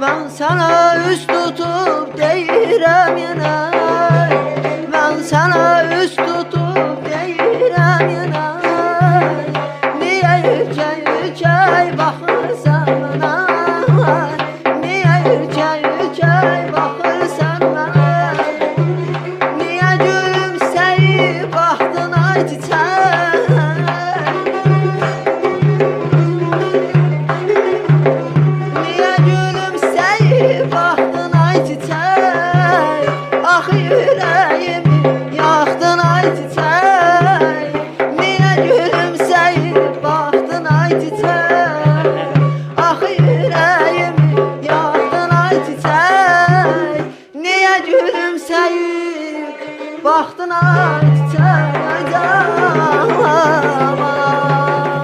Ben sana üst tutup deyirəm yenə, ben sana üst tutup deyirəm yenə. Niyə ürkək baxırsan mənə? Niyə ürkək baxırsan mənə? Niyə gülümsəyib baxdın ay çiçək? Baxdın ay çiçək, axı ürəyimi yaxdın ay çiçək. Niyə gülümsəyib baxdın ay çiçək, axı ürəyimi yaxdın ay çiçək. Niyə gülümsəyib baxdın ay çiçək.